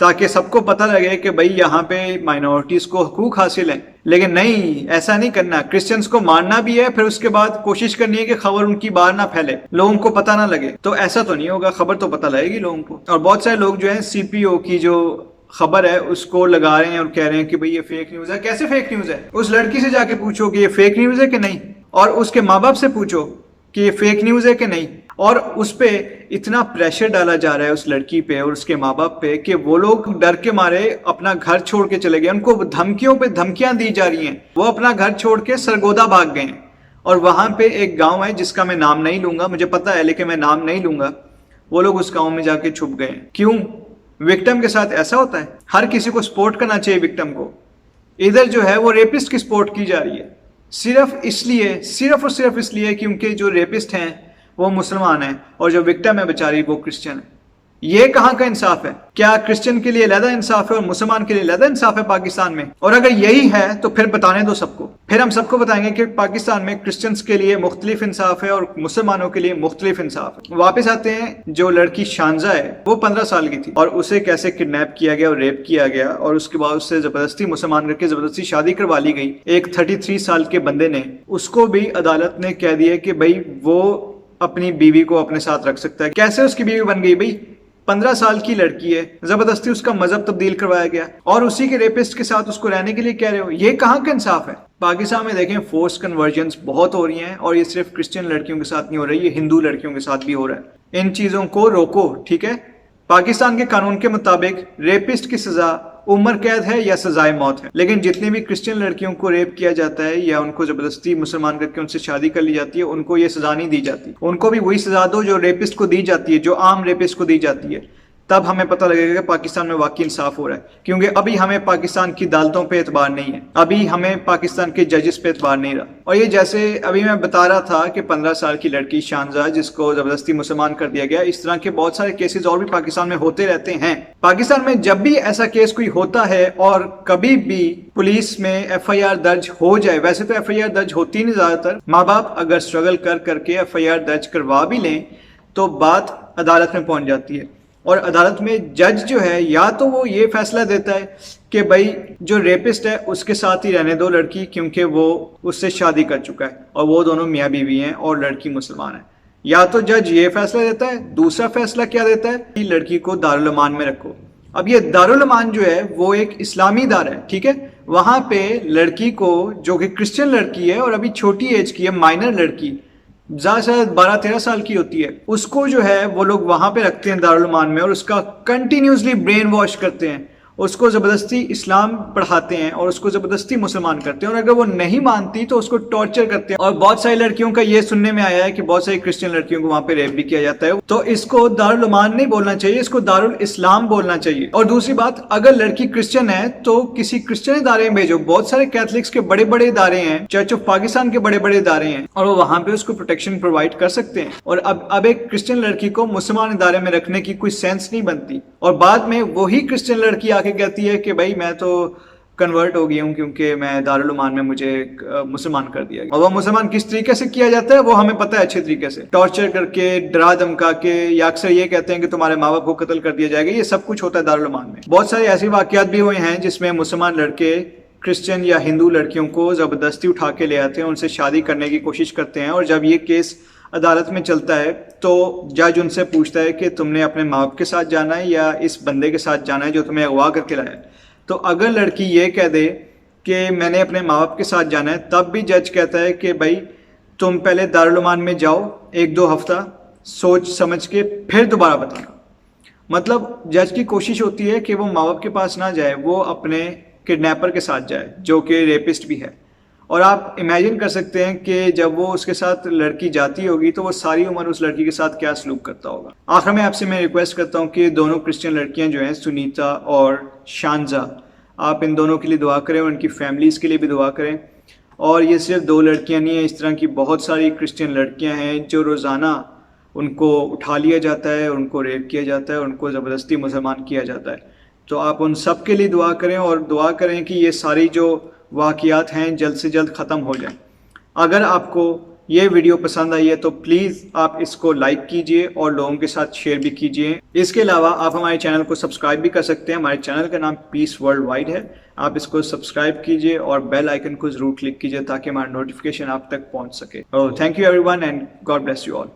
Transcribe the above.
تاکہ سب کو پتہ لگے کہ بھئی یہاں پہ مائنورٹیز کو حقوق حاصل ہیں. لیکن نہیں، ایسا نہیں کرنا. کرسچنز کو مارنا بھی ہے، پھر اس کے بعد کوشش کرنی ہے کہ خبر ان کی باہر نہ پھیلے، لوگوں کو پتہ نہ لگے. تو ایسا تو نہیں ہوگا، خبر تو پتہ لگے گی لوگوں کو. اور بہت سارے لوگ جو ہیں CPO کی جو خبر ہے اس کو لگا رہے ہیں اور کہہ رہے ہیں کہ بھئی یہ فیک نیوز ہے. کیسے فیک نیوز ہے؟ اس لڑکی سے جا کے پوچھو کہ یہ فیک نیوز ہے کہ نہیں، اور اس کے ماں باپ سے پوچھو کہ یہ فیک نیوز ہے کہ نہیں. اور اس پہ اتنا پریشر ڈالا جا رہا ہے اس لڑکی پہ اور اس کے ماں باپ پہ کہ وہ لوگ ڈر کے مارے اپنا گھر چھوڑ کے چلے گئے. ان کو دھمکیوں پہ دھمکیاں دی جا رہی ہیں. وہ اپنا گھر چھوڑ کے سرگودا بھاگ گئے ہیں. اور وہاں پہ ایک گاؤں ہے جس کا میں نام نہیں لوں گا، مجھے پتا ہے لیکن میں نام نہیں لوں گا. وہ لوگ اس گاؤں میں جا کے چھپ گئے ہیں. کیوں؟ وکٹم کے ساتھ ایسا ہوتا ہے. ہر کسی کو سپورٹ کرنا چاہیے وکٹم کو. ادھر جو ہے وہ ریپسٹ کی سپورٹ کی جا رہی ہے، صرف اور صرف اس لیے کیونکہ جو ریپسٹ ہیں وہ مسلمان ہیں اور جو وکٹم ہے بیچاری وہ کرسچن ہے. یہ کہاں کا انصاف ہے؟ کیا کرسچن کے لیے علیحدہ انصاف ہے اور مسلمان کے لیے علیحدہ انصاف ہے پاکستان میں؟ اور اگر یہی ہے تو پھر بتانے دو سب کو. پھر ہم سب کو بتائیں گے کہ پاکستان میں کرسچنز کے لیے مختلف انصاف ہے اور مسلمانوں کے لیے مختلف انصاف ہے. واپس آتے ہیں. جو لڑکی شانزہ ہے وہ 15 سال کی تھی اور اسے کیسے کڈنیپ کیا گیا اور ریپ کیا گیا اور اس کے بعد اس سے زبردستی مسلمان کر کے زبردستی شادی کروا لی گئی. ایک 33 سال کے بندے نے، اس کو بھی عدالت نے کہہ دیا کہ بھائی وہ اپنی بیوی کو اپنے ساتھ رکھ سکتا ہے. کیسے اس کی بیوی بن گئی؟ بھائی 15 سال کی لڑکی ہے، زبردستی اس کا مذہب تبدیل کروایا گیا اور اسی کے ریپسٹ کے ساتھ اس کو رہنے کے لیے کہہ رہے ہو. یہ کہاں کا انصاف ہے؟ پاکستان میں دیکھیں فورس کنورجنس بہت ہو رہی ہیں اور یہ صرف کرسچن لڑکیوں کے ساتھ نہیں ہو رہی، یہ ہندو لڑکیوں کے ساتھ بھی ہو رہا ہے. ان چیزوں کو روکو، ٹھیک ہے؟ پاکستان کے قانون کے مطابق ریپسٹ کی سزا عمر قید ہے یا سزائے موت ہے. لیکن جتنی بھی کرسچن لڑکیوں کو ریپ کیا جاتا ہے یا ان کو زبردستی مسلمان کر کے ان سے شادی کر لی جاتی ہے، ان کو یہ سزا نہیں دی جاتی. ان کو بھی وہی سزا دو جو ریپسٹ کو دی جاتی ہے، جو عام ریپسٹ کو دی جاتی ہے. تب ہمیں پتہ لگے گا کہ پاکستان میں واقعی انصاف ہو رہا ہے. کیونکہ ابھی ہمیں پاکستان کی عدالتوں پہ اعتبار نہیں ہے، ابھی ہمیں پاکستان کے ججز پہ اعتبار نہیں رہا. اور یہ جیسے ابھی میں بتا رہا تھا کہ 15 سال کی لڑکی شانزہ جس کو زبردستی مسلمان کر دیا گیا، اس طرح کے بہت سارے کیسز اور بھی پاکستان میں ہوتے رہتے ہیں. پاکستان میں جب بھی ایسا کیس کوئی ہوتا ہے اور کبھی بھی پولیس میں FIR درج ہو جائے، ویسے تو FIR درج ہوتی نہیں زیادہ تر، ماں باپ اگر اسٹرگل کر کے FIR درج کروا بھی لیں تو بات عدالت میں پہنچ جاتی ہے. اور عدالت میں جج جو ہے یا تو وہ یہ فیصلہ دیتا ہے کہ بھائی جو ریپسٹ ہے اس کے ساتھ ہی رہنے دو لڑکی، کیونکہ وہ اس سے شادی کر چکا ہے اور وہ دونوں میاں بیوی ہیں اور لڑکی مسلمان ہے. یا تو جج یہ فیصلہ دیتا ہے. دوسرا فیصلہ کیا دیتا ہے کہ لڑکی کو دارالمان میں رکھو. اب یہ دارالمان جو ہے وہ ایک اسلامی ادارہ ہے، ٹھیک ہے؟ وہاں پہ لڑکی کو، جو کہ کرسچن لڑکی ہے اور ابھی چھوٹی ایج کی ہے، مائنر لڑکی، زیادہ سے 12-13 سال کی ہوتی ہے، اس کو جو ہے وہ لوگ وہاں پہ رکھتے ہیں دارالمان میں اور اس کا کنٹینیوسلی برین واش کرتے ہیں. اس کو زبردستی اسلام پڑھاتے ہیں اور اس کو زبردستی مسلمان کرتے ہیں. اور اگر وہ نہیں مانتی تو اس کو ٹارچر کرتے ہیں. اور بہت ساری لڑکیوں کا یہ سننے میں آیا ہے کہ بہت ساری کرسچن لڑکیوں کو وہاں پہ ریپ بھی کیا جاتا ہے. تو اس کو دارالمان نہیں بولنا چاہیے، اس کو دارالاسلام بولنا چاہیے. اور دوسری بات، اگر لڑکی کرسچن ہے تو کسی کرسچن ادارے میں بھیجو. بہت سارے کیتھلکس کے بڑے بڑے ادارے ہیں، چرچ آف پاکستان کے بڑے بڑے ادارے ہیں، اور وہ وہاں پہ اس کو پروٹیکشن پرووائڈ کر سکتے ہیں. اور اب ایک کرسچن لڑکی کو مسلمان ادارے میں رکھنے کی کوئی سینس نہیں بنتی. اور بعد میں وہی کرسچن لڑکی آ کے کہتی ہے کہ بھائی میں تو کنورٹ ہو گئی ہوں کیونکہ میں دارالعلومان میں مجھے مسلمان کر دیا گیا. اور وہ مسلمان کس طریقے سے کیا جاتا ہے وہ ہمیں پتہ ہے اچھے طریقے سے، ٹارچر کر کے، ڈرا دھمکا کے، یا اکثر یہ کہتے ہیں کہ تمہارے ماں باپ کو قتل کر دیا جائے گا. یہ سب کچھ ہوتا ہے دارالعلومان میں. بہت سارے ایسے واقعات بھی ہوئے ہیں جس میں مسلمان لڑکے کرسچن یا ہندو لڑکیوں کو زبردستی اٹھا کے لے آتے ہیں، ان سے شادی کرنے کی کوشش کرتے ہیں. اور جب یہ کیس عدالت میں چلتا ہے تو جج ان سے پوچھتا ہے کہ تم نے اپنے ماں باپ کے ساتھ جانا ہے یا اس بندے کے ساتھ جانا ہے جو تمہیں اغوا کر کے لایا. تو اگر لڑکی یہ کہہ دے کہ میں نے اپنے ماں باپ کے ساتھ جانا ہے، تب بھی جج کہتا ہے کہ بھائی تم پہلے دارالعلومان میں جاؤ 1-2 ہفتہ، سوچ سمجھ کے پھر دوبارہ بتانا. مطلب جج کی کوشش ہوتی ہے کہ وہ ماں باپ کے پاس نہ جائے، وہ اپنے کڈنیپر کے ساتھ جائے جو کہ ریپسٹ بھی ہے. اور آپ امیجن کر سکتے ہیں کہ جب وہ اس کے ساتھ لڑکی جاتی ہوگی تو وہ ساری عمر اس لڑکی کے ساتھ کیا سلوک کرتا ہوگا. آخر میں آپ سے میں ریکویسٹ کرتا ہوں کہ دونوں کرسچن لڑکیاں جو ہیں سنیتا اور شانزہ، آپ ان دونوں کے لیے دعا کریں اور ان کی فیملیز کے لیے بھی دعا کریں. اور یہ صرف 2 لڑکیاں نہیں ہیں، اس طرح کی بہت ساری کرسچن لڑکیاں ہیں جو روزانہ ان کو اٹھا لیا جاتا ہے، ان کو ریپ کیا جاتا ہے، ان کو زبردستی مسلمان کیا جاتا ہے. تو آپ ان سب کے لیے دعا کریں اور دعا کریں کہ یہ ساری جو واقعات ہیں جلد سے جلد ختم ہو جائیں. اگر آپ کو یہ ویڈیو پسند آئی ہے تو پلیز آپ اس کو لائک کیجئے اور لوگوں کے ساتھ شیئر بھی کیجئے. اس کے علاوہ آپ ہمارے چینل کو سبسکرائب بھی کر سکتے ہیں. ہمارے چینل کا نام پیس ورلڈ وائڈ ہے. آپ اس کو سبسکرائب کیجئے اور بیل آئیکن کو ضرور کلک کیجئے تاکہ ہمارا نوٹیفیکیشن آپ تک پہنچ سکے. Thank you every one and God bless you all.